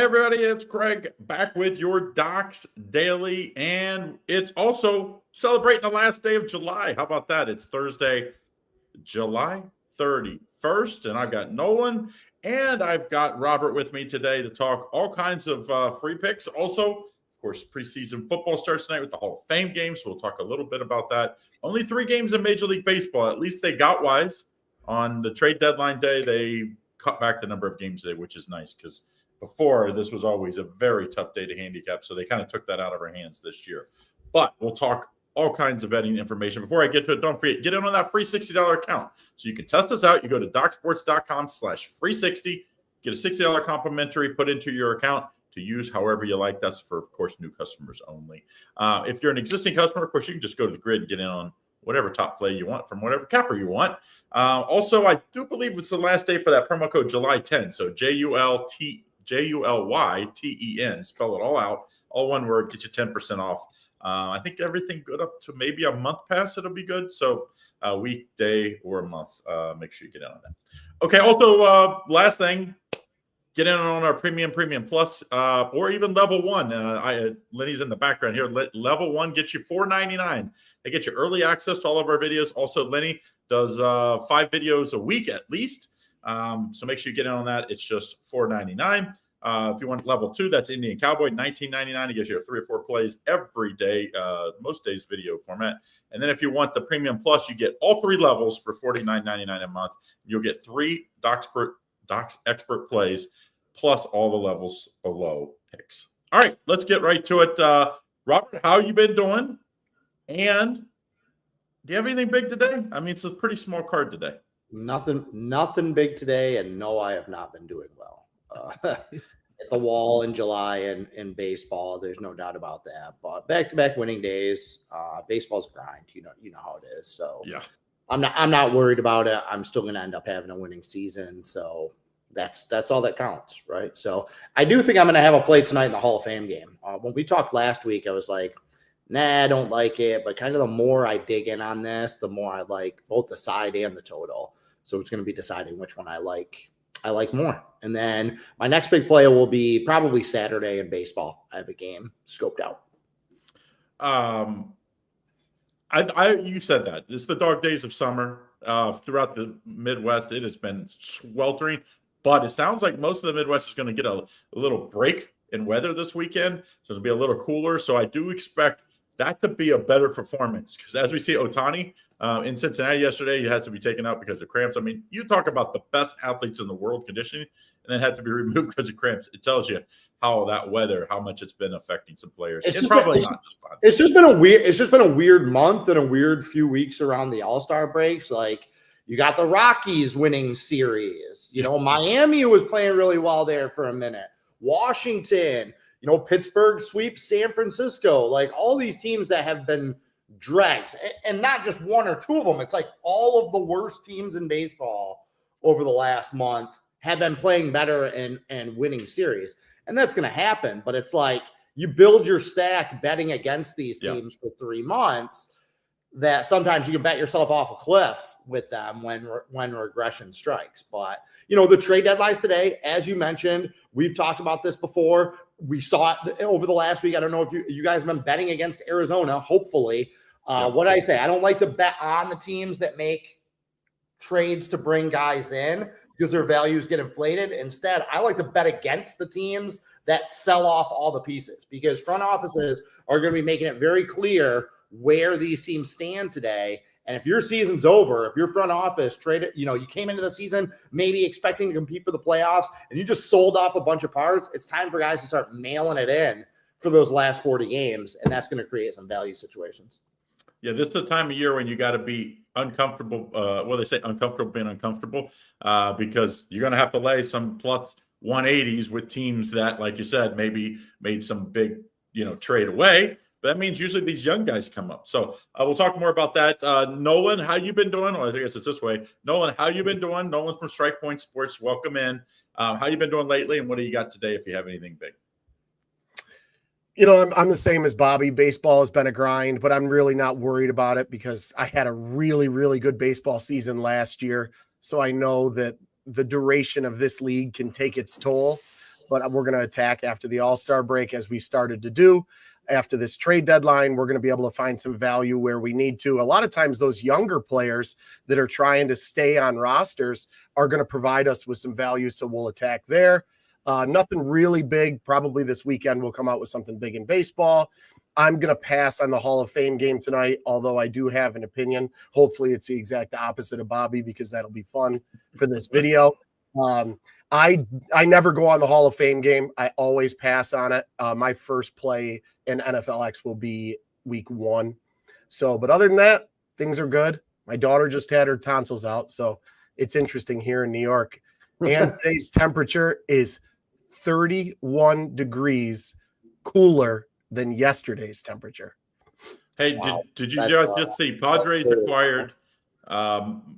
everybody, it's Craig back with your Docs Daily, and it's also celebrating the last day of July. How about that? It's Thursday, July 31st, and I've got Nolan and I've got Robert with me today to talk all kinds of free picks. Also, of course, preseason football starts tonight with the Hall of Fame game, so we'll talk a little bit about that. Only 3 games in Major League Baseball. At least they got wise. On the trade deadline day, they cut back the number of games today, which is nice because before, this was always a very tough day to handicap, so they kind of took that out of our hands this year. But we'll talk all kinds of betting information. Before I get to it, don't forget, get in on that free $60 account. So you can test us out. You go to docsports.com/free60, get a $60 complimentary put into your account to use however you like. That's for, of course, new customers only. If you're an existing customer, of course, you can just go to the grid and get in on whatever top play you want from whatever capper you want. Also, I do believe it's the last day for that promo code July 10. So JULYTEN, spell it all out, all one word, get you 10% off. I think everything good up to maybe a month pass, it'll be good. So a weekday or a month, make sure you get in on that. Okay, also, last thing, get in on our Premium Plus, or even Level 1. Lenny's in the background here. Level 1 gets you $4.99. They get you early access to all of our videos. Also, Lenny does 5 videos a week at least. So make sure you get in on that. It's just $4.99. If you want level 2, that's Indian Cowboy, $19.99. It gives you 3 or 4 plays every day, most days video format. And then if you want the Premium Plus, you get all 3 levels for $49.99 a month. You'll get 3 Docs Expert Plays plus all the levels below picks. All right, let's get right to it. Robert, how you been doing? And do you have anything big today? I mean, it's a pretty small card today. Nothing big today, and no, I have not been doing well. At the wall in July in baseball, there's no doubt about that. But back-to-back winning days, baseball's a grind. You know how it is. So yeah, I'm not worried about it. I'm still going to end up having a winning season. So that's all that counts, right? So I do think I'm going to have a play tonight in the Hall of Fame game. When we talked last week, I was like, nah, I don't like it. But kind of the more I dig in on this, the more I like both the side and the total. So it's going to be deciding which one I like more. And then my next big play will be probably Saturday in baseball. I have a game scoped out. You said that. It's the dog days of summer. Throughout the Midwest, it has been sweltering. But it sounds like most of the Midwest is going to get a little break in weather this weekend. So it'll be a little cooler. So I do expect that to be a better performance. Because as we see Ohtani in Cincinnati yesterday, he has to be taken out because of cramps. I mean, you talk about the best athletes in the world conditioning and then had to be removed because of cramps. It tells you how that weather, how much it's been affecting some players. It's just been a weird month and a weird few weeks around the All-Star breaks. Like, you got the Rockies winning series. Miami was playing really well there for a minute. Washington, Pittsburgh sweeps San Francisco. Like, all these teams that have been dregs, and not just one or two of them. It's like all of the worst teams in baseball over the last month have been playing better and winning series. And that's going to happen. But it's like you build your stack betting against these teams for 3 months that sometimes you can bet yourself off a cliff with them when regression strikes. But, the trade deadlines today, as you mentioned, we've talked about this before. We saw it over the last week. I don't know if you guys have been betting against Arizona, hopefully. What did I say? I don't like to bet on the teams that make trades to bring guys in because their values get inflated. Instead, I like to bet against the teams that sell off all the pieces because front offices are going to be making it very clear where these teams stand today. And if your season's over, if your front office traded, you came into the season maybe expecting to compete for the playoffs and you just sold off a bunch of parts, it's time for guys to start mailing it in for those last 40 games. And that's going to create some value situations. Yeah, this is the time of year when you got to be uncomfortable. They say uncomfortable being uncomfortable because you're going to have to lay some plus 180s with teams that, like you said, maybe made some big, trade away. But that means usually these young guys come up. So we'll talk more about that. Nolan, how you been doing? Well, I guess it's this way. Nolan, how you been doing? Nolan from Strike Point Sports, welcome in. How you been doing lately, and what do you got today if you have anything big? I'm the same as Bobby. Baseball has been a grind, but I'm really not worried about it because I had a really, really good baseball season last year. So I know that the duration of this league can take its toll. but we're going to attack after the All-Star break as we started to do. After this trade deadline, we're going to be able to find some value where we need to. A lot of times those younger players that are trying to stay on rosters are going to provide us with some value, so we'll attack there. Nothing really big. Probably this weekend we'll come out with something big in baseball. I'm going to pass on the Hall of Fame game tonight, although I do have an opinion. Hopefully it's the exact opposite of Bobby, because that'll be fun for this video. I never go on the Hall of Fame game. I always pass on it. My first play in NFLX will be week 1. So, but other than that, things are good. My daughter just had her tonsils out, so it's interesting here in New York. And today's temperature is 31 degrees cooler than yesterday's temperature. Hey, wow. Did you guys just see Padres acquired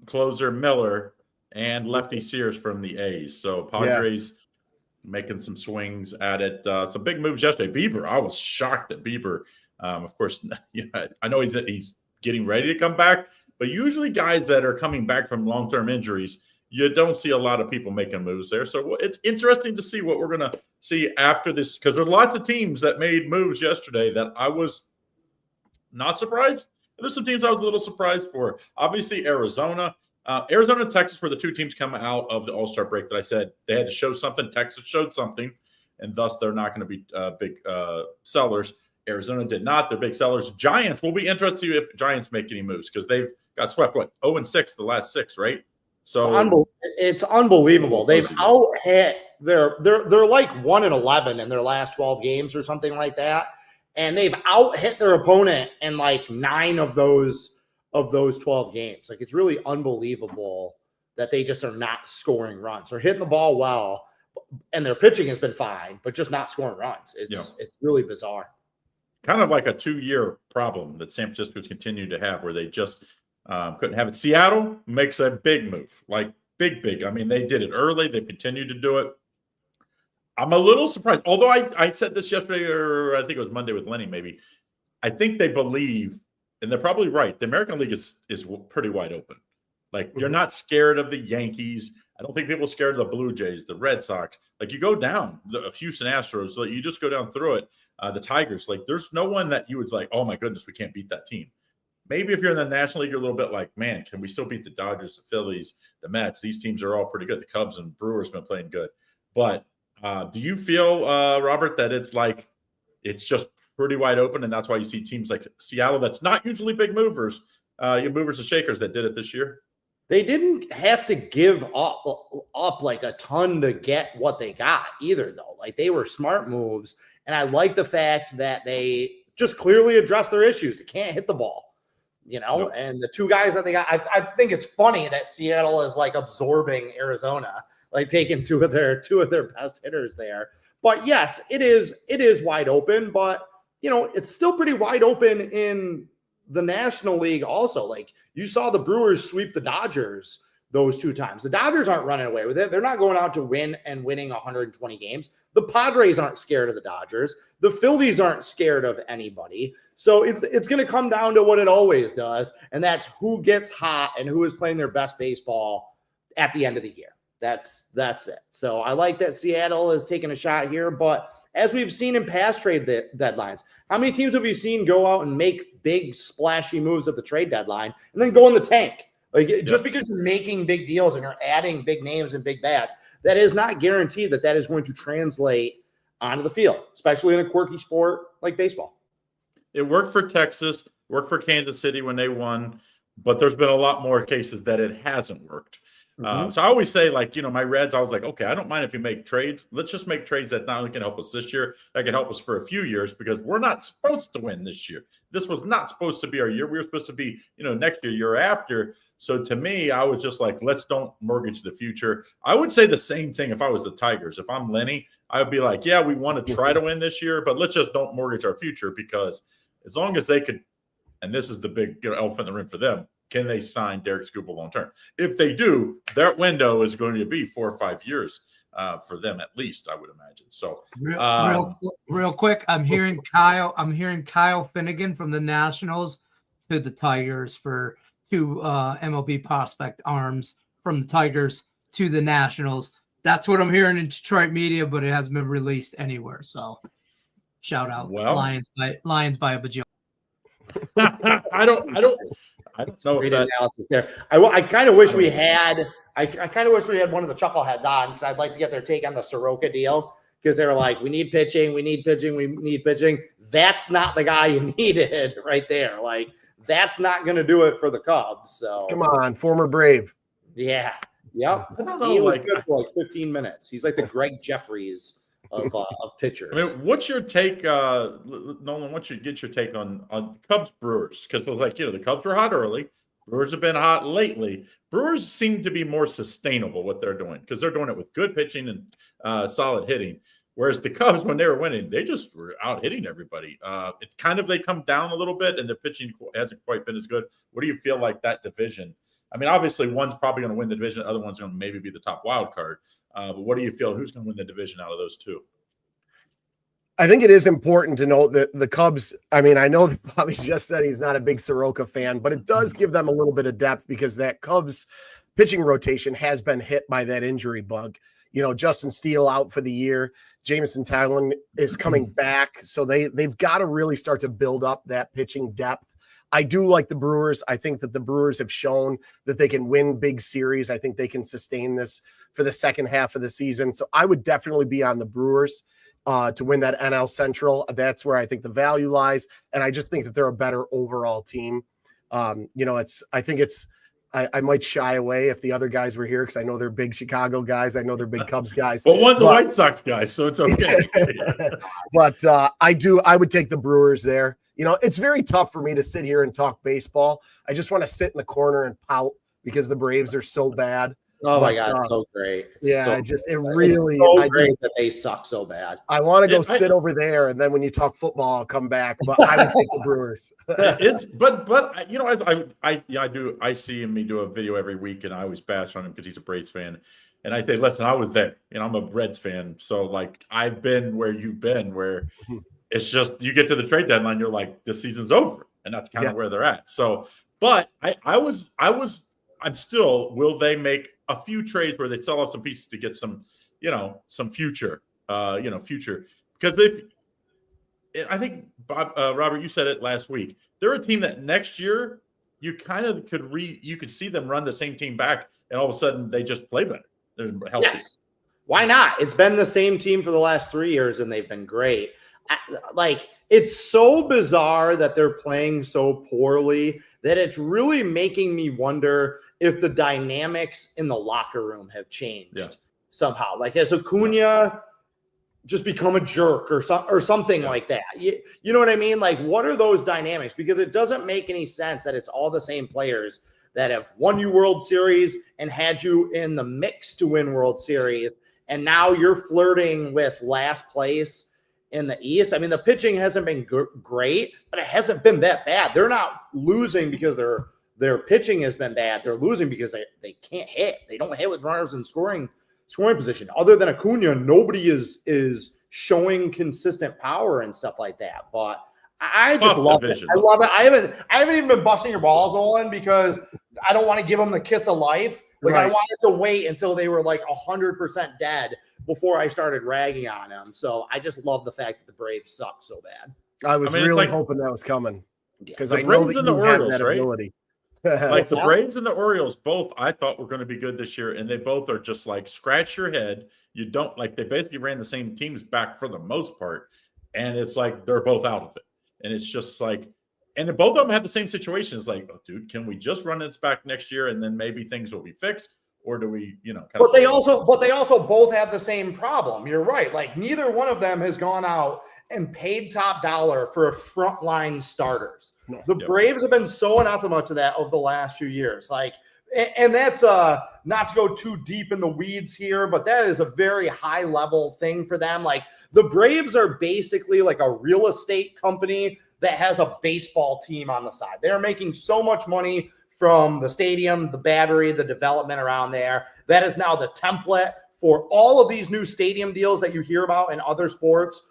closer Miller and lefty Sears from the A's? So Padres making some swings at it. Some big moves yesterday. Bieber, I was shocked at Bieber. Of course, I know he's getting ready to come back, but usually guys that are coming back from long-term injuries, you don't see a lot of people making moves there. So it's interesting to see what we're going to see after this, because there's lots of teams that made moves yesterday that I was not surprised. There's some teams I was a little surprised for. Obviously, Arizona and Texas were the two teams coming out of the All-Star break that I said they had to show something. Texas showed something, and thus they're not going to be big sellers. Arizona did not. They're big sellers. Giants, will be interested to see if Giants make any moves, because they've got swept, 0-6 the last 6, right? So it's unbelievable. They've out-hit. They're like 1-11 in their last 12 games or something like that, and they've out-hit their opponent in like 9 of those 12 games. Like, it's really unbelievable that they just are not scoring runs. They're hitting the ball well, and their pitching has been fine, but just not scoring runs. It's really bizarre. Kind of like a 2-year problem that San Francisco's continued to have, where they just couldn't have it. Seattle makes a big move, like big. I mean, they did it early. They continued to do it. I'm a little surprised, although I said this yesterday, or I think it was Monday with Lenny maybe. I think they believe, and they're probably right, the American League is pretty wide open. Like, you're not scared of the Yankees. I don't think people are scared of the Blue Jays, the Red Sox. Like, you go down, the Houston Astros, so you just go down through it. The Tigers, like, there's no one that you would like, oh my goodness, we can't beat that team. Maybe if you're in the National League, you're a little bit like, man, can we still beat the Dodgers, the Phillies, the Mets? These teams are all pretty good. The Cubs and Brewers have been playing good. But do you feel, Robert, that it's like it's just pretty wide open, and that's why you see teams like Seattle that's not usually big movers, movers and shakers, that did it this year? They didn't have to give up like a ton to get what they got either, though. Like, they were smart moves, and I like the fact that they just clearly addressed their issues. They can't hit the ball. Nope. And the two guys that they got, I think it's funny that Seattle is like absorbing Arizona, like taking two of their best hitters there. But yes, it is wide open, but it's still pretty wide open in the National League also. Like, you saw the Brewers sweep the Dodgers those 2 times. The Dodgers aren't running away with it. They're not going out to win and winning 120 games. The Padres aren't scared of the Dodgers. The Phillies aren't scared of anybody. So it's going to come down to what it always does, and that's who gets hot and who is playing their best baseball at the end of the year. That's it. So I like that Seattle is taking a shot here, but as we've seen in past trade deadlines, how many teams have you seen go out and make big splashy moves at the trade deadline and then go in the tank? Like, just because you're making big deals and you're adding big names and big bats, that is not guaranteed that is going to translate onto the field, especially in a quirky sport like baseball. It worked for Texas, worked for Kansas City when they won, but there's been a lot more cases that it hasn't worked. So I always say, like, my Reds, I was like, okay, I don't mind if you make trades. Let's just make trades that not only can help us this year, that can help us for a few years, because we're not supposed to win this year. This was not supposed to be our year. We were supposed to be, next year after. So to me, I was just like, let's don't mortgage the future. I would say the same thing if I was the Tigers. If I'm Lenny, I would be like, yeah, we want to try to win this year, but let's just don't mortgage our future, because as long as they could, and this is the big elephant in the room for them, can they sign Derek Scuba long term? If they do, that window is going to be 4 or 5 years for them at least, I would imagine. So real quick, I'm hearing Kyle Finnegan from the Nationals to the Tigers for 2 MLB prospect arms from the Tigers to the Nationals. That's what I'm hearing in Detroit media, but it hasn't been released anywhere. So shout out Lions by a bajillion. I don't know Great if that. analysis there. I kind of wish we had. I kind of wish we had one of the chuckleheads on, because I'd like to get their take on the Soroka deal, because they were like, we need pitching, we need pitching, we need pitching. That's not the guy you needed right there. Like, that's not going to do it for the Cubs. So Come on, former Brave. yeah, yep. I don't know. He was good for like 15 minutes. He's like the Greg Jeffries of pitchers. I mean, what's your take, Nolan? Get your take on Cubs Brewers? Because the Cubs were hot early. Brewers have been hot lately. Brewers seem to be more sustainable what they're doing, because they're doing it with good pitching and solid hitting. Whereas the Cubs, when they were winning, they just were out hitting everybody. It's kind of, they come down a little bit, and their pitching hasn't quite been as good. What do you feel like that division? I mean, obviously one's probably going to win the division. The other one's going to maybe be the top wild card. But what do you feel? Who's going to win the division out of those two? I think it is important to note that the Cubs, I mean, I know that Bobby just said he's not a big Soroka fan, but it does give them a little bit of depth, because that Cubs pitching rotation has been hit by that injury bug. Justin Steele out for the year. Jameson Taillon is coming back. So they've got to really start to build up that pitching depth. I do like the Brewers. I think that the Brewers have shown that they can win big series. I think they can sustain this for the second half of the season. So I would definitely be on the Brewers to win that NL Central. That's where I think the value lies. And I just think that they're a better overall team. I might shy away if the other guys were here, because I know they're big Chicago guys. I know they're big Cubs guys. Well, one's a White Sox guy, so it's okay. But I would take the Brewers there. It's very tough for me to sit here and talk baseball. I just want to sit in the corner and pout because the Braves are so bad. Oh my God, it's so great. Great that they suck so bad. I want to go sit over there, and then when you talk football, I'll come back. But I would take the Brewers. I see me do a video every week, and I always bash on him because he's a Braves fan. And I say, listen, I was there, I'm a Reds fan, so I've been where you've been, where it's just you get to the trade deadline, you're like, this season's over, and that's kind of where they're at. So, but I'm still, will they make a few trades where they sell off some pieces to get some future, because I think Robert, you said it last week. They're a team that next year you kind of could see them run the same team back, and all of a sudden they just play better. They're healthy. Yes. Why not? It's been the same team for the last 3 years, and they've been great. It's so bizarre that they're playing so poorly that it's really making me wonder if the dynamics in the locker room have changed somehow. Has Acuna just become a jerk or something like that? You know what I mean? What are those dynamics? Because it doesn't make any sense that it's all the same players that have won you World Series and had you in the mix to win World Series, and now you're flirting with last place in the East. I mean, the pitching hasn't been great, but it hasn't been that bad. They're not losing because their pitching has been bad. They're losing because they can't hit. They don't hit with runners in scoring position. Other than Acuna, nobody is showing consistent power and stuff like that. But I just love it. I love it. I haven't even been busting your balls, Nolan, because I don't want to give them the kiss of life. I wanted to wait until they were 100% dead before I started ragging on them. So I just love the fact that the Braves suck so bad. I was really hoping that was coming, because I know that you have that ability. The Braves and the Orioles both, I thought, were going to be good this year, and they both are just scratch your head. You don't they basically ran the same teams back for the most part, and it's they're both out of it, and it's just and both of them have the same situation. It's oh, dude, can we just run this back next year, and then maybe things will be fixed, or do we, But they also both have the same problem. You're right. Neither one of them has gone out and paid top dollar for frontline starters. The Braves have been so anathema to that over the last few years. And that's not to go too deep in the weeds here, but that is a very high level thing for them. The Braves are basically a real estate company that has a baseball team on the side. They're making so much money from the stadium, the battery, the development around there. That is now the template for all of these new stadium deals that you hear about in other sports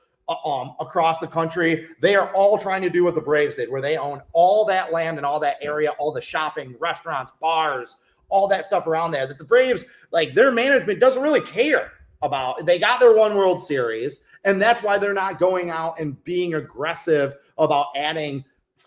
across the country. They are all trying to do what the Braves did, where they own all that land and all that area, all the shopping, restaurants, bars, all that stuff around there that the Braves, like their management doesn't really care about. They got their one World Series, and that's why they're not going out and being aggressive about adding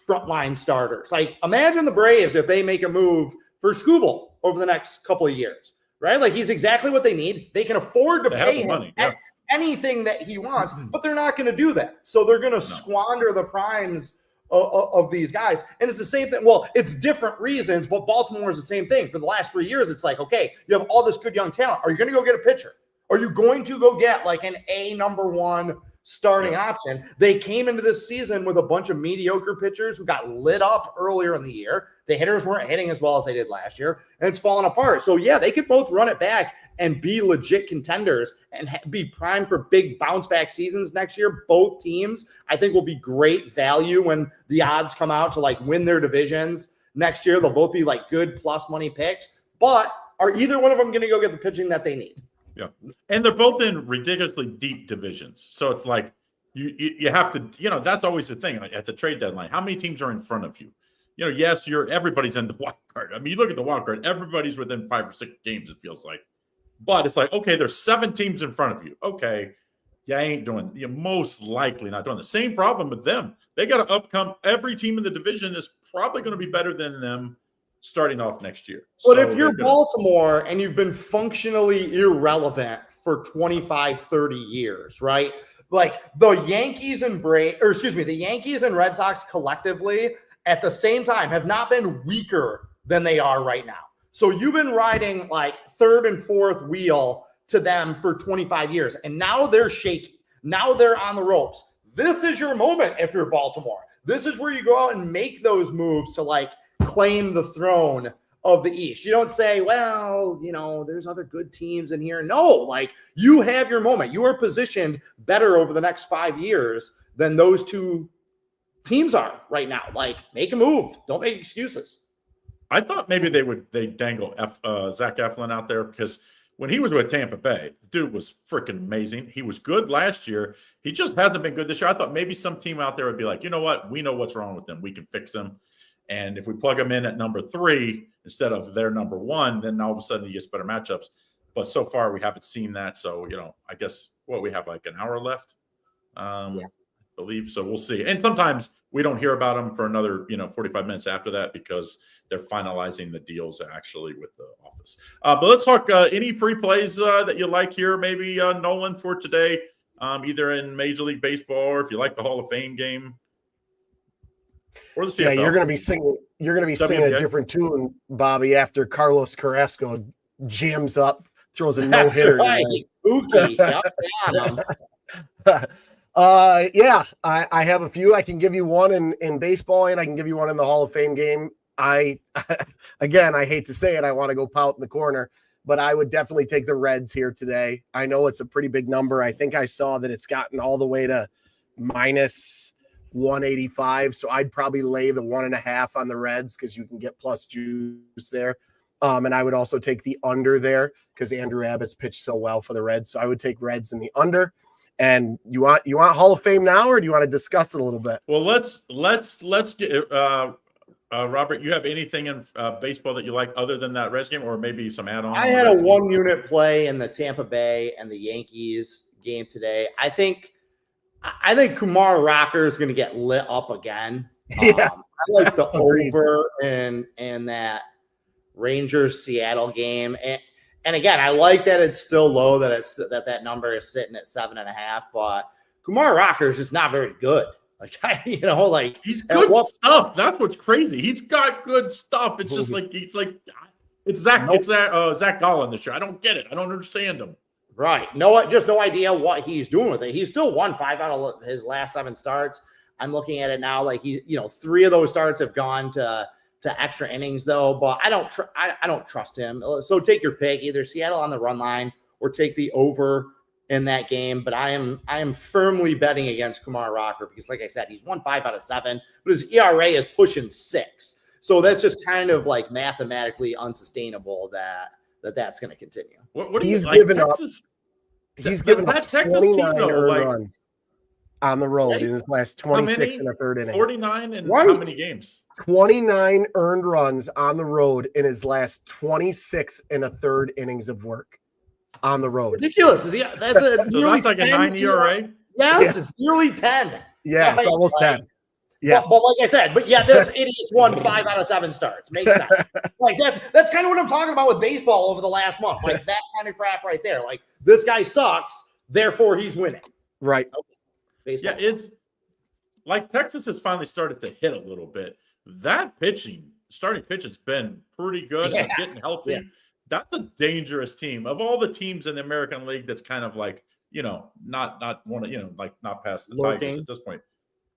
frontline starters. Like imagine the Braves if they make a move for Skubal over the next couple of years, right? Like he's exactly what they need. They can afford to pay him money, yeah. anything that he wants, but they're not going to do that. So they're going to squander the primes of these guys. And it's the same thing. Well, it's different reasons, but Baltimore is the same thing. For the last 3 years, it's like, okay, you have all this good young talent. Are you going to go get a pitcher? Are you going to go get like an number one starting option? They came into this season with a bunch of mediocre pitchers who got lit up earlier in the year. The hitters weren't hitting as well as they did last year, and it's fallen apart. So yeah, they could both run it back and be legit contenders and be primed for big bounce back seasons next year. Both teams, I think, will be great value when the odds come out to like win their divisions next year. They'll both be like good plus money picks, but are either one of them going to go get the pitching that they need? Yeah. And they're both in ridiculously deep divisions. So it's like you have to, that's always the thing at the trade deadline. How many teams are in front of you? Yes, everybody's in the wild card. I mean, you look at the wild card, everybody's within 5 or 6 games, it feels like. But it's like, okay, there's 7 teams in front of you. Okay, you're most likely not doing the same problem with them. They got to upcome. Every team in the division is probably going to be better than them starting off next year. But if you're Baltimore and you've been functionally irrelevant for 25, 30 years, right? Like the Yankees and the Yankees and Red Sox collectively at the same time have not been weaker than they are right now. So you've been riding like third and fourth wheel to them for 25 years, and now they're shaky. Now they're on the ropes. This is your moment if you're Baltimore. This is where you go out and make those moves to like claim the throne of the East. You don't say, well, there's other good teams in here. No, like you have your moment. You are positioned better over the next 5 years than those two teams are right now. Like make a move. Don't make excuses. I thought maybe they dangle Zach Eflin out there because when he was with Tampa Bay, the dude was freaking amazing. He was good last year. He just hasn't been good this year. I thought maybe some team out there would be like, you know what? We know what's wrong with them. We can fix them. And if we plug him in at number 3 instead of their number 1, then all of a sudden he gets better matchups. But so far we haven't seen that. So, I guess we have like an hour left, I believe. So we'll see. And sometimes we don't hear about them for another, 45 minutes after that because they're finalizing the deals actually with the office. But let's talk any free plays that you like here. Maybe Nolan for today, either in Major League Baseball or if you like the Hall of Fame game. Or the CFL. Yeah, you're going to be singing a different tune, Bobby, after Carlos Carrasco jams up, throws a no-hitter. Right. Ookie. I have a few. I can give you one in baseball, and I can give you one in the Hall of Fame game. I hate to say it, I want to go pout in the corner, but I would definitely take the Reds here today. I know it's a pretty big number. I think I saw that it's gotten all the way to minus 185, so I'd probably lay the 1.5 on the Reds because you can get plus juice there. And I would also take the under there because Andrew Abbott's pitched so well for the Reds. So I would take Reds in the under. And you want Hall of Fame now, or do you want to discuss it a little bit? Well, let's get Robert. You have anything in baseball that you like other than that Reds game, or maybe some add-on? I had a 1-unit play in the Tampa Bay and the Yankees game today. I think Kumar Rocker is going to get lit up again. Yeah. I like the over in that Rangers Seattle game. And again, I like that it's still low, that number is sitting at 7.5, but Kumar Rocker is just not very good. He's good stuff. That's what's crazy. He's got good stuff. It's just it's Zach Gallen this year. I don't get it. I don't understand him. Right. No idea what he's doing with it. He's still won 5 out of his last 7 starts. I'm looking at it now. Like 3 of those starts have gone to extra innings though, but I don't trust him. So take your pick, either Seattle on the run line or take the over in that game. But I am firmly betting against Kumar Rocker because, like I said, he's won 5 out of 7, but his ERA is pushing 6. So that's just kind of like mathematically unsustainable that's going to continue. What do he's you like? given Texas, up? He's given up that Texas team though, runs. on the road Right. in his last How 26 many? and a third innings. 49 and Right. how many games? 29 earned runs on the road in his last 26 and a third innings of work on the road. Ridiculous. That's a So that's like a 9 ERA. Yes, Yeah. it's nearly 10. Yeah, it's Right, almost like, 10. Yeah. But like I said, this idiot's won 5 out of 7 starts. Makes sense. Like that's kind of what I'm talking about with baseball over the last month. Like that kind of crap right there. Like this guy sucks, therefore he's winning. Right. Baseball. Yeah, it's like Texas has finally started to hit a little bit. That starting pitch has been pretty good. Yeah. They're getting healthy. Yeah. That's a dangerous team. Of all the teams in the American League, that's kind of like, not one of, like not past the Tigers at this point.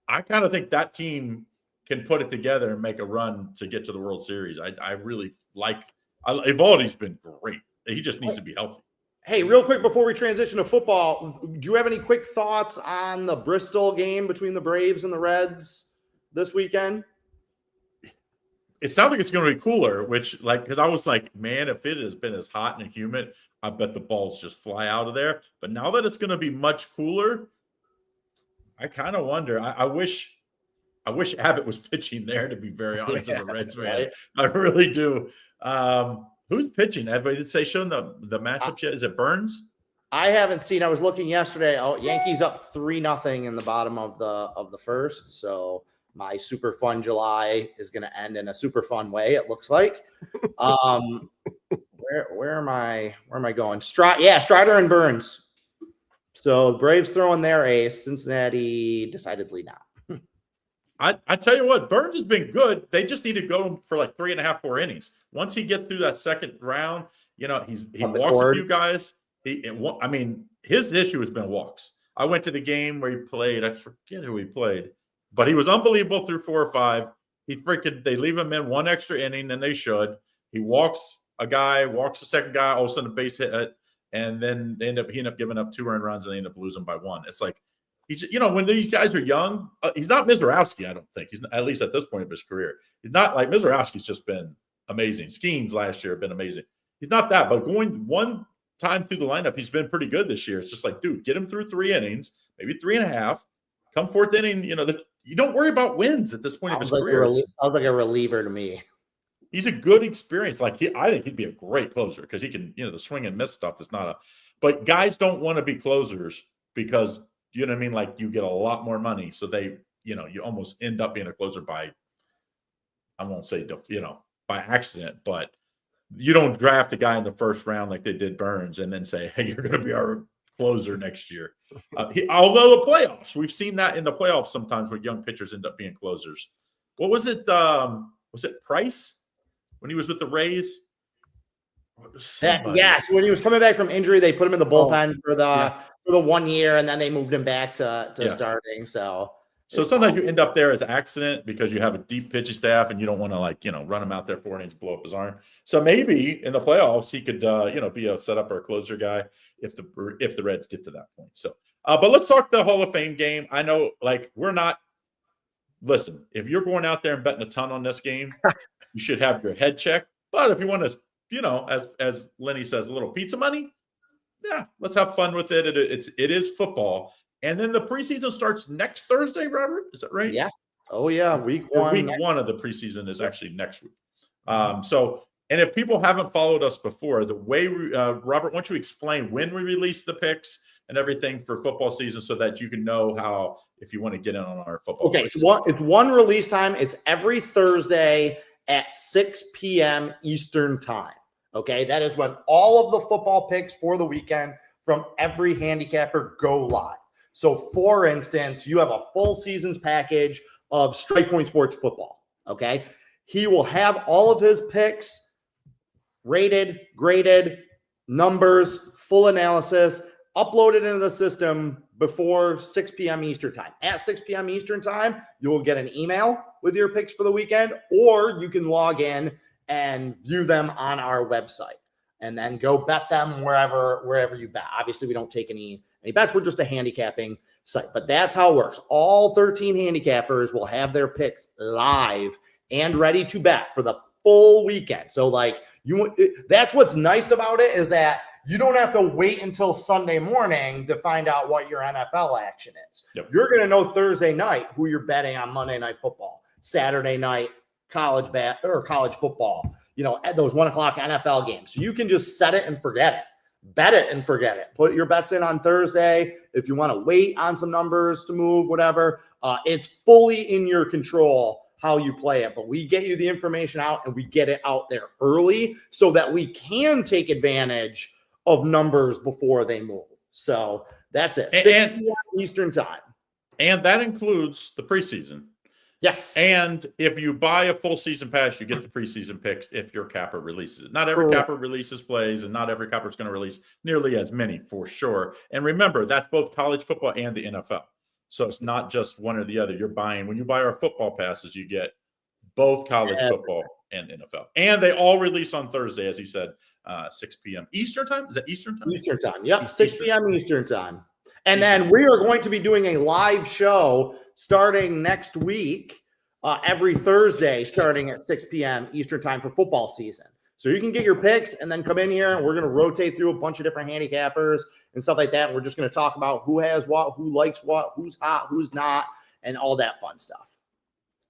I kind of think that team can put it together and make a run to get to the World Series. I really like Evaldi's been great. He just needs to be healthy. Hey, real quick before we transition to football, do you have any quick thoughts on the Bristol game between the Braves and the Reds this weekend? It sounds like it's going to be cooler, because I was like, man, if it has been as hot and humid, I bet the balls just fly out of there. But now that it's going to be much cooler, I kind of wonder. I wish Abbott was pitching there, to be very honest, as a Reds fan. Right. I really do. Who's pitching? Have they shown the matchups yet? Is it Burns? I haven't seen. I was looking yesterday. Oh, Yankees up 3-0 in the bottom of the first. So my super fun July is going to end in a super fun way. It looks like. Where am I going? Strider and Burns. So the Braves throwing their ace. Cincinnati decidedly not. I tell you what, Burns has been good. They just need to go for like 3.5, 4 innings. Once he gets through that second round, he walks a few guys. His issue has been walks. I went to the game where he played. I forget who he played, but he was unbelievable through 4 or 5. They leave him in one extra inning than they should. He walks a guy, walks a second guy, all of a sudden a base hit, and then he end up giving up 2 earned runs and they end up losing by 1. It's like, he's, when these guys are young, he's not Mizorowski, I don't think. He's at least at this point of his career. He's not like Mizorowski's just been amazing. Skeens last year have been amazing. He's not that, but going one time through the lineup, he's been pretty good this year. It's just like, dude, get him through 3 innings, maybe 3.5. Come 4th inning, you don't worry about wins at this point of his career. Sounds like a reliever to me. He's a good experience. I think he'd be a great closer because he can, the swing and miss stuff is not but guys don't want to be closers because, you know what I mean? Like, you get a lot more money. So they, you almost end up being a closer by, I won't say, by accident, but you don't draft a guy in the first round like they did Burns and then say, hey, you're going to be our closer next year. Although the playoffs, we've seen that in the playoffs sometimes where young pitchers end up being closers. What was it? Was it Price when he was with the Rays? Yes, when he was coming back from injury, they put him in the bullpen for the 1 year, and then they moved him back to starting. So sometimes you end up there as an accident because you have a deep pitching staff and you don't want to run him out there 4 innings, blow up his arm. So maybe in the playoffs he could be a setup or a closer guy if the Reds get to that point. So but let's talk the Hall of Fame game. I know we're not. Listen, if you're going out there and betting a ton on this game, you should have your head checked. But if you want to, as Lenny says, a little pizza money, yeah, let's have fun with it. It is football. And then the preseason starts next Thursday, Robert. Is that right? Yeah. Oh, yeah. Week 1. Week 1 of the preseason is actually next week. And if people haven't followed us before, the way Robert, why don't you explain when we release the picks and everything for football season so that you can know how, if you want to get in on our football. Okay. It's one release time. It's every Thursday at 6 p.m. Eastern time. Okay. That is when all of the football picks for the weekend from every handicapper go live. So, for instance, you have a full seasons package of Strike Point Sports football, okay? He will have all of his picks rated, graded, numbers, full analysis, uploaded into the system before 6 p.m. Eastern time. At 6 p.m. Eastern time, you will get an email with your picks for the weekend, or you can log in and view them on our website and then go bet them wherever you bet. Obviously, we don't take any bets. We're just a handicapping site, but that's how it works. All 13 handicappers will have their picks live and ready to bet for the full weekend. So that's what's nice about it, is that you don't have to wait until Sunday morning to find out what your NFL action is. Yep. You're going to know Thursday night who you're betting on Monday Night Football, Saturday night college football, those 1:00 NFL games. So you can just set it and forget it. Bet it and forget it. Put your bets in on Thursday. If you want to wait on some numbers to move, whatever, it's fully in your control how you play it. But we get you the information out and we get it out there early so that we can take advantage of numbers before they move. So that's it. 6 p.m. Eastern time. And that includes the preseason. Yes. And if you buy a full season pass, you get the preseason picks if your capper releases it. Not every capper releases plays, and not every capper is going to release nearly as many for sure. And remember, that's both college football and the NFL. So it's not just one or the other. You're buying, when you buy our football passes, you get both college football and NFL. And they all release on Thursday, as he said, 6 p.m. Eastern time? Is that Eastern time? Eastern time. Yep. 6 p.m. Eastern time. And then we are going to be doing a live show starting next week, every Thursday, starting at 6 p.m. Eastern time for football season. So you can get your picks and then come in here and we're going to rotate through a bunch of different handicappers and stuff like that. And we're just going to talk about who has what, who likes what, who's hot, who's not, and all that fun stuff.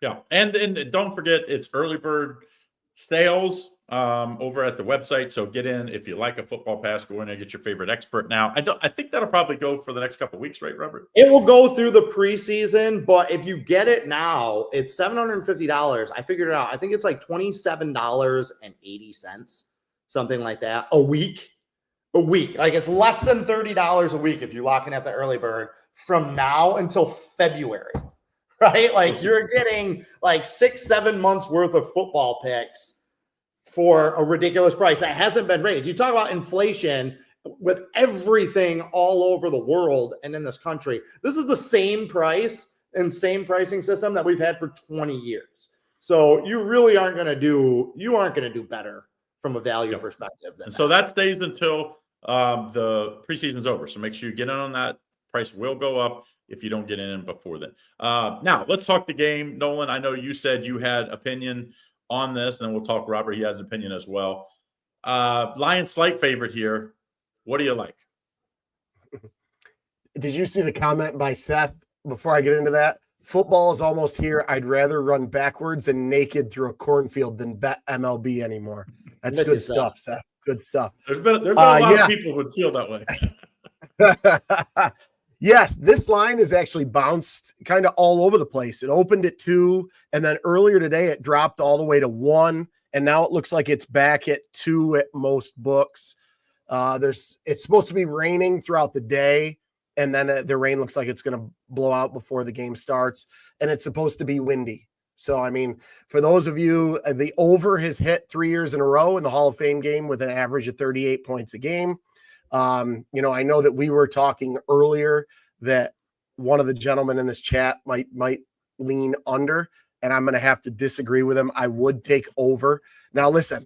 Yeah. And don't forget, it's early bird sales over at the website. So get in. If you like a football pass, go in and get your favorite expert now. I think that'll probably go for the next couple of weeks, right, Robert? It will go through the preseason, but if you get it now, it's $750. I figured it out. I think it's like $27.80, something like that, a week. Like it's less than $30 a week if you lock in at the early bird from now until February, right? Like you're getting like 6-7 months worth of football picks for a ridiculous price that hasn't been raised. You talk about inflation with everything all over the world and in this country. This is the same price and same pricing system that we've had for 20 years. So you really aren't going to do better from a value perspective. So that stays until the preseason's over. So make sure you get in on that. Price will go up if you don't get in before then. Now let's talk the game. Nolan, I know you said you had opinion on this, and then we'll talk Robert. He has an opinion as well. Lions slight favorite here. What do you like? Did you see the comment by Seth before I get into that? Football is almost here. I'd rather run backwards and naked through a cornfield than bet MLB anymore. That's good stuff, Seth. Good stuff. There's been a lot of people who feel that way. Yes, this line is actually bounced kind of all over the place. It opened at 2, and then earlier today it dropped all the way to 1, and now it looks like it's back at 2 at most books. It's supposed to be raining throughout the day, and then the rain looks like it's going to blow out before the game starts, and it's supposed to be windy. So, I mean, for those of you, the over has hit 3 years in a row in the Hall of Fame game with an average of 38 points a game. I know that we were talking earlier that one of the gentlemen in this chat might lean under, and I'm going to have to disagree with him. I would take over. Now, listen,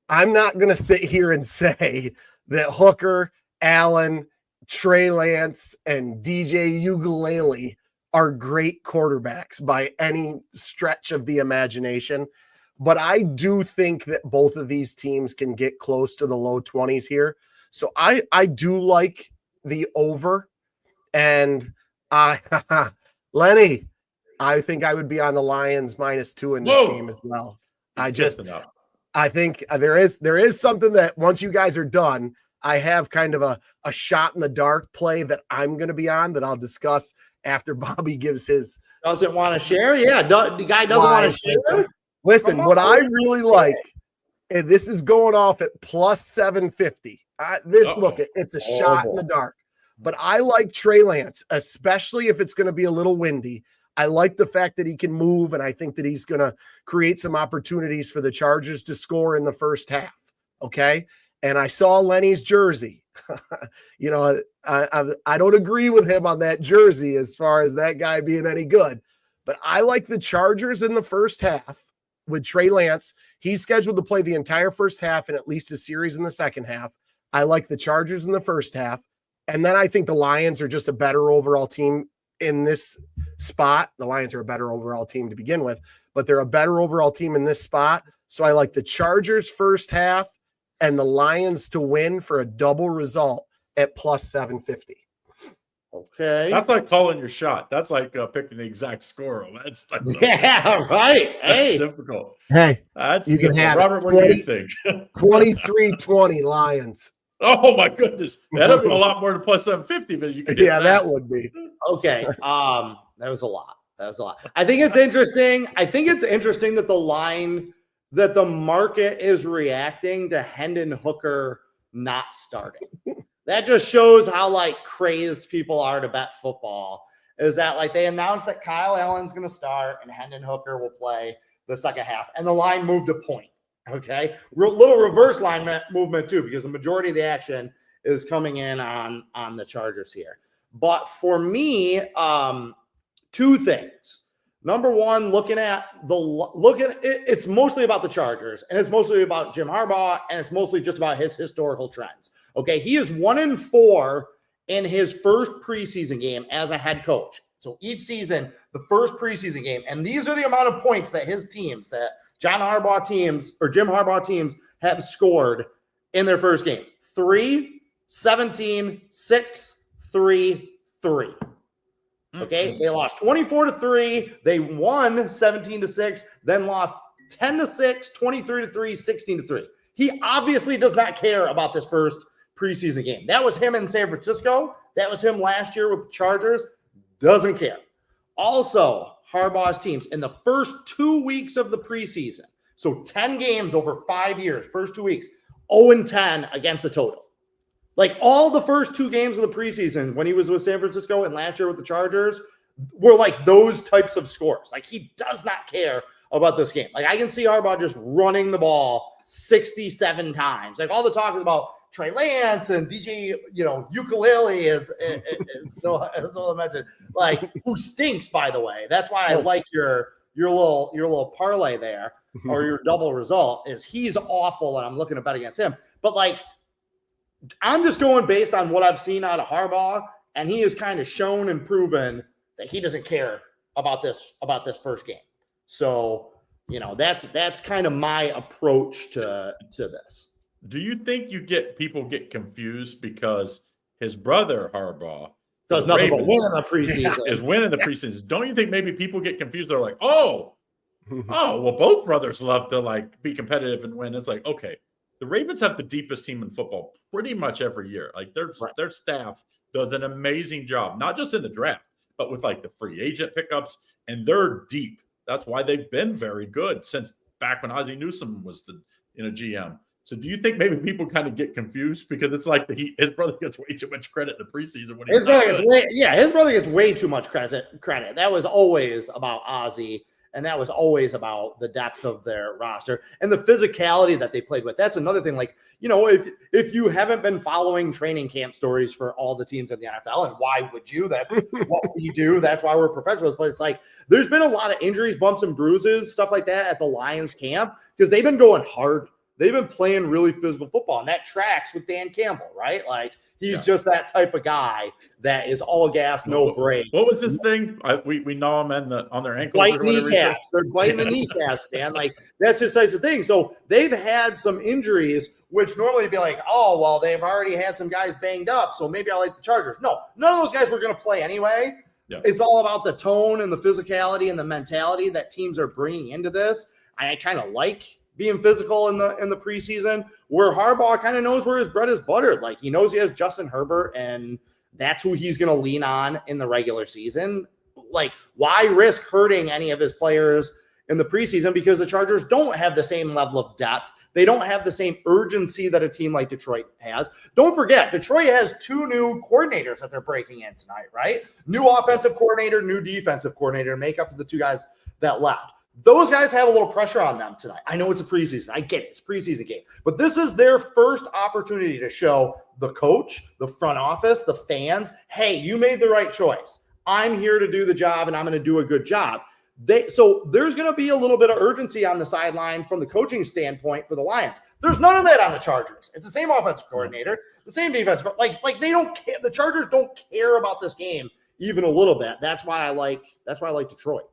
I'm not going to sit here and say that Hooker, Allen, Trey Lance, and DJ Ukulele are great quarterbacks by any stretch of the imagination. But I do think that both of these teams can get close to the low 20s here. So I do like the over, and Lenny, I think I would be on the Lions -2 in this game as well. I think there is something that once you guys are done, I have kind of a shot in the dark play that I'm going to be on that I'll discuss after Bobby gives his. Doesn't want to share? Yeah, the guy doesn't want to share. Listen, what I really like, and this is going off at +750. Look, it's a shot in the dark, but I like Trey Lance, especially if it's going to be a little windy. I like the fact that he can move, and I think that he's going to create some opportunities for the Chargers to score in the first half. Okay. And I saw Lenny's jersey. I don't agree with him on that jersey as far as that guy being any good, but I like the Chargers in the first half with Trey Lance. He's scheduled to play the entire first half and at least a series in the second half. I like the Chargers in the first half. And then I think the Lions are just a better overall team in this spot. The Lions are a better overall team to begin with, but they're a better overall team in this spot. So I like the Chargers first half and the Lions to win for a double result at plus 750. Okay. That's like calling your shot. That's like picking the exact score. That's Yeah, right. That's Hey, difficult. Hey, That's you can difficult. have Robert. What do you think? 23-20 Lions. Oh my goodness, that'd be a lot more than plus 750. But you can Yeah, that would be. okay. That was a lot. I think it's interesting. I think it's interesting that the market is reacting to Hendon Hooker not starting. That just shows how like crazed people are to bet football. Is that like they announced that Kyle Allen's going to start and Hendon Hooker will play the second half, and the line moved a point. Okay, little reverse line movement too, because the majority of the action is coming in on the Chargers here. But for me, two things. Number one, it's mostly about the Chargers, and it's mostly about Jim Harbaugh, and it's mostly just about his historical trends. Okay, he is 1-4 in his first preseason game as a head coach. So each season, the first preseason game, and these are the amount of points that his teams, that Jim Harbaugh teams have scored in their first game: 3, 17, 6, 3, 3. Okay, they lost 24-3. They won 17-6, then lost 10-6, 23-3, 16-3. He obviously does not care about this first preseason game. That was him in San Francisco. That was him last year with the Chargers. Doesn't care. Also, Harbaugh's teams in the first 2 weeks of the preseason, so 10 games over 5 years, first 2 weeks, 0-10 against the total. Like all the first 2 games of the preseason when he was with San Francisco and last year with the Chargers were like those types of scores. Like he does not care about this game. Like I can see Harbaugh just running the ball 67 times. Like all the talk is about Trey Lance and DJ, Ukulele is no mention. Like who stinks, by the way. That's why I like your little parlay there, or your double result, is he's awful and I'm looking to bet against him. But like I'm just going based on what I've seen out of Harbaugh, and he has kind of shown and proven that he doesn't care about this first game. So, that's kind of my approach to this. Do you think people get confused because his brother Harbaugh does nothing but win in the preseason? Is winning the preseason. Don't you think maybe people get confused? They're like, well, both brothers love to like be competitive and win. It's like, okay. The Ravens have the deepest team in football pretty much every year. Like their staff does an amazing job, not just in the draft, but with like the free agent pickups, and they're deep. That's why they've been very good since back when Ozzie Newsome was the GM. So do you think maybe people kind of get confused because it's like his brother gets way too much credit in the preseason when his brother gets way too much credit. That was always about Ozzie. And that was always about the depth of their roster and the physicality that they played with. That's another thing. Like, if you haven't been following training camp stories for all the teams in the NFL, and why would you? That's what we do. That's why we're professionals. But it's like there's been a lot of injuries, bumps and bruises, stuff like that at the Lions camp because they've been going hard. They've been playing really physical football, and that tracks with Dan Campbell, right? Like he's just that type of guy that is all gas, no break. What was this thing? We know him on their ankles. Biting kneecaps. They're biting the kneecaps, Dan. Like that's his types of thing. So they've had some injuries, which normally be like, oh, well, they've already had some guys banged up, so maybe I like the Chargers. No, none of those guys were going to play anyway. Yeah. It's all about the tone and the physicality and the mentality that teams are bringing into this. I kind of like being physical in the preseason, where Harbaugh kind of knows where his bread is buttered. Like he knows he has Justin Herbert, and that's who he's going to lean on in the regular season. Like, why risk hurting any of his players in the preseason? Because the Chargers don't have the same level of depth. They don't have the same urgency that a team like Detroit has. Don't forget, Detroit has 2 new coordinators that they're breaking in tonight, right? New offensive coordinator, new defensive coordinator to make up for the 2 guys that left. Those guys have a little pressure on them tonight. I know it's a preseason. I get it. It's a preseason game. But this is their first opportunity to show the coach, the front office, the fans, hey, you made the right choice. I'm here to do the job, and I'm going to do a good job. So there's going to be a little bit of urgency on the sideline from the coaching standpoint for the Lions. There's none of that on the Chargers. It's the same offensive coordinator, the same defense. But like they don't care. The Chargers don't care about this game even a little bit. That's why I like Detroit.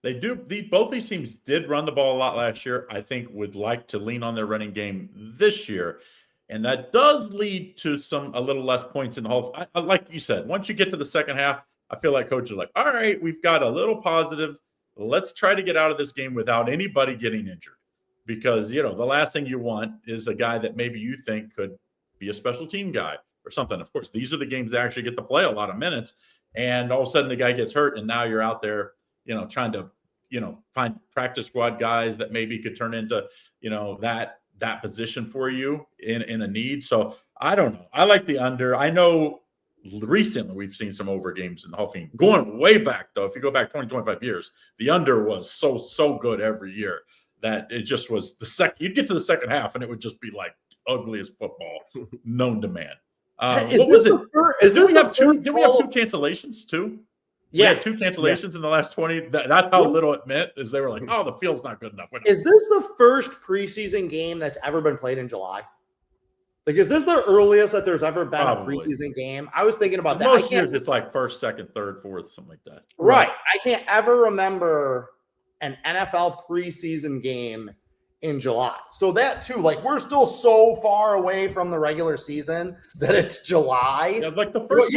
They do. Both these teams did run the ball a lot last year. I think would like to lean on their running game this year, and that does lead to a little less points in the whole. Like you said, once you get to the second half, I feel like coaches are like, all right, we've got a little positive. Let's try to get out of this game without anybody getting injured, because the last thing you want is a guy that maybe you think could be a special team guy or something. Of course, these are the games that actually get to play a lot of minutes, and all of a sudden the guy gets hurt, and now you're out there. Trying to, find practice squad guys that maybe could turn into, that position for you in a need. So I don't know. I like the under. I know recently we've seen some over games in the Hall of Fame. Going way back, though, if you go back 20, 25 years, the under was so good every year that it just was you'd get to the second half and it would just be like ugliest football known to man. What was it? Did we have two cancellations too? Yeah, we had 2 cancellations in the last 20. That's how little it meant, is they were like, oh, the field's not good enough. Is this the first preseason game that's ever been played in July? Like, is this the earliest that there's ever been a preseason game? I was thinking about that. Most years it's like first, second, third, fourth, something like that. Right. I can't ever remember an NFL preseason game in July. So that too, like, we're still so far away from the regular season that it's July. Yeah, like the first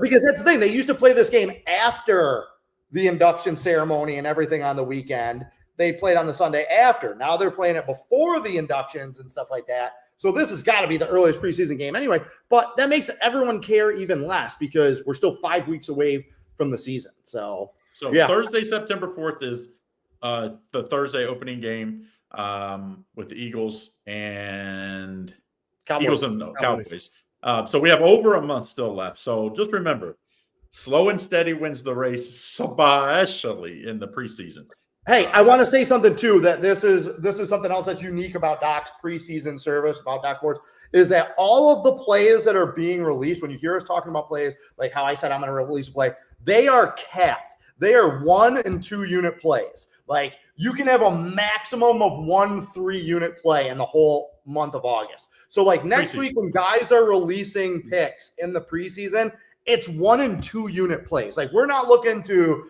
because that's the thing. They used to play this game after the induction ceremony and everything on the weekend. They played on the Sunday after. Now they're playing it before the inductions and stuff like that. So this has got to be the earliest preseason game anyway. But that makes everyone care even less because we're still 5 weeks away from the season. So yeah. Thursday, September 4th is the Thursday opening game with the Eagles and Cowboys. Cowboys. So we have over a month still left. So just remember, slow and steady wins the race, especially in the preseason. Hey, I want to say something too, that this is something else that's unique about Doc's preseason service, about Doc Sports, is that all of the plays that are being released, when you hear us talking about plays, like how I said I'm going to release a play, they are capped. They are 1 and 2 unit plays. Like, you can have a maximum of 1 3-unit play in the whole month of August. So like next week when guys are releasing picks in the preseason, it's 1 and 2 unit plays. Like, we're not looking to,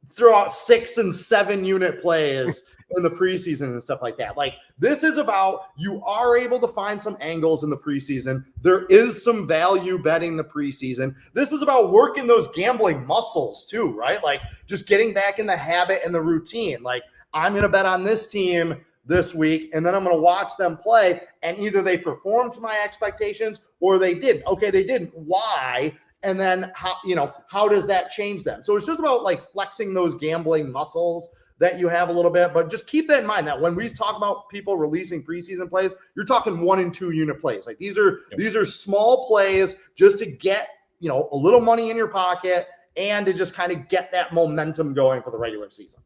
throw out 6 and 7 unit plays in the preseason and stuff like that. Like, this is about, you are able to find some angles in the preseason. There is some value betting the preseason. This is about working those gambling muscles too, right? Like, just getting back in the habit and the routine. Like, I'm going to bet on this team this week, and then I'm going to watch them play, and either they performed to my expectations or they didn't. Okay, they didn't. Why? And then how does that change them? So it's just about like flexing those gambling muscles that you have a little bit, but just keep that in mind that when we talk about people releasing preseason plays, you're talking 1 and 2 unit plays. Like, these are small plays just to get, a little money in your pocket and to just kind of get that momentum going for the regular season.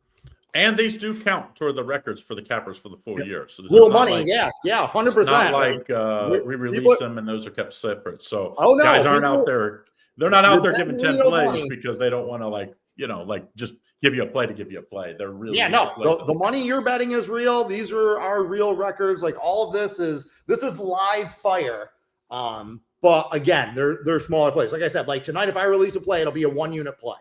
And these do count toward the records for the cappers for the full year. So this little money, yeah, 100%. It's not like we release them and those are kept separate. So guys aren't out there. They're not out there giving 10 plays because they don't want to just give you a play to give you a play. They're really the money you're betting is real. These are our real records. Like, all of this is live fire. But again, they're smaller plays. Like I said, like tonight, if I release a play, it'll be a 1-unit play.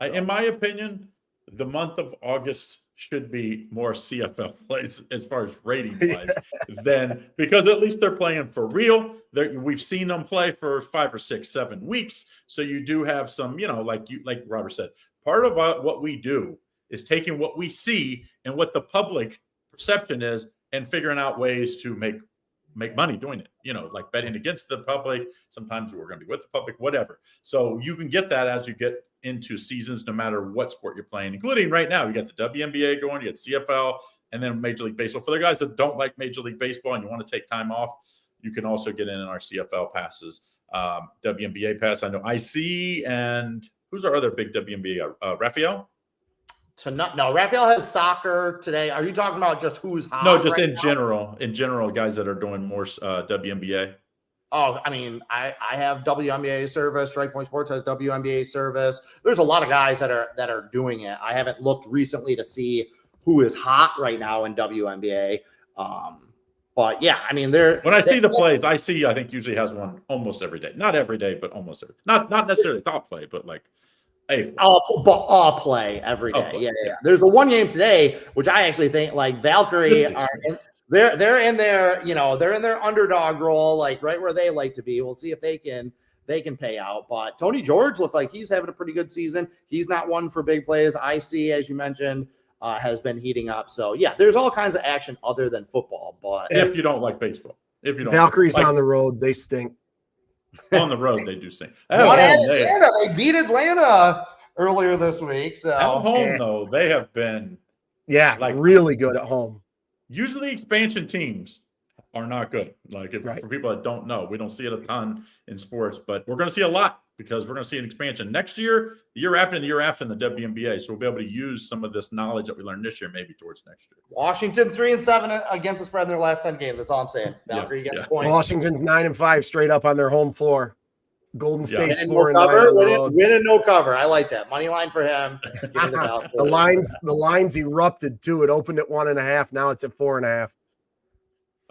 So. In my opinion, the month of August should be more CFL plays as far as rating wise than, because at least they're playing for real. We've seen them play for 5 or 6, 7 weeks. So you do have some, like Robert said, part of what we do is taking what we see and what the public perception is and figuring out ways to make money doing it, like betting against the public. Sometimes we're going to be with the public, whatever. So you can get that as you get into seasons, no matter what sport you're playing, including right now. You got the WNBA going, you got CFL, and then Major League Baseball. For the guys that don't like Major League Baseball and you want to take time off, you can also get in our CFL passes, WNBA pass. I know IC, and who's our other big WNBA? Raphael? No, Raphael has soccer today. Are you talking about just who's hot? No, just in general, guys that are doing more WNBA. Oh, I mean, I have WNBA service. Strike Point Sports has WNBA service. There's a lot of guys that are doing it. I haven't looked recently to see who is hot right now in WNBA. But yeah, I mean, when I see the plays, I think usually has one almost every day. Not every day, but almost every. Not necessarily top play, but like I'll play every day. Yeah. There's the one game today, which I actually think like Valkyrie they're in their, they're in their underdog role, like right where they like to be. We'll see if they can pay out. But Tony George looked like he's having a pretty good season. He's not one for big plays. IC, as you mentioned, has been heating up. So yeah, there's all kinds of action other than football. But if you don't like baseball, Valkyrie's on the road, they stink. On the road, they do stink. They beat Atlanta earlier this week. So at home, though, they have been really good at home. Usually, expansion teams are not good. Like for people that don't know, we don't see it a ton in sports, but we're going to see a lot because we're going to see an expansion next year, the year after, and the year after in the WNBA. So we'll be able to use some of this knowledge that we learned this year, maybe towards next year. Washington 3-7 against the spread in their last 10 games. That's all I'm saying. Valkyrie, you get the point. Washington's 9-5 straight up on their home floor. Golden State's 4-9 win and no cover. I like that money line for him. The lines erupted too. It opened at 1.5. Now it's at 4.5.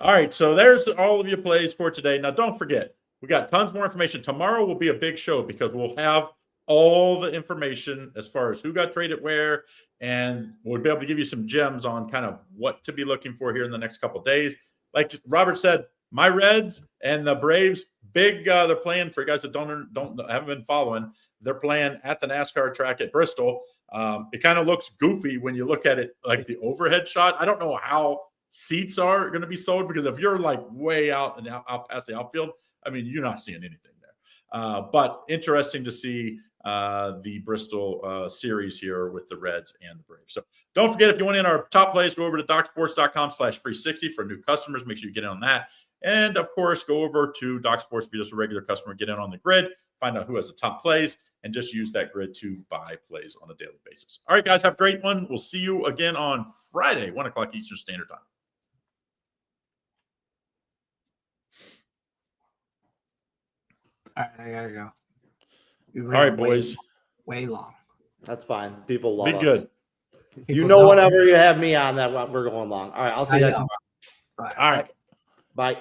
All right, so there's all of your plays for today. Now, don't forget, we got tons more information. Tomorrow will be a big show because we'll have all the information as far as who got traded where, and we'll be able to give you some gems on kind of what to be looking for here in the next couple of days. Like Robert said, my Reds and the Braves, they're playing, for you guys that haven't been following, they're playing at the NASCAR track at Bristol. It kind of looks goofy when you look at it like the overhead shot. I don't know how seats are going to be sold because if you're like way out and out past the outfield, I mean, you're not seeing anything there. But interesting to see the Bristol series here with the Reds and the Braves. So don't forget, if you want in our top plays, go over to docsports.com/free60 for new customers. Make sure you get in on that. And of course, go over to Doc Sports if you're just a regular customer, get in on the grid, find out who has the top plays, and just use that grid to buy plays on a daily basis. All right, guys, have a great one. We'll see you again on Friday, 1 o'clock Eastern Standard Time. All right, I gotta go. All right, boys. Way long. That's fine. People love us. Be good. Whenever you have me on that, we're going long. All right, I'll see you guys tomorrow. All right. Bye.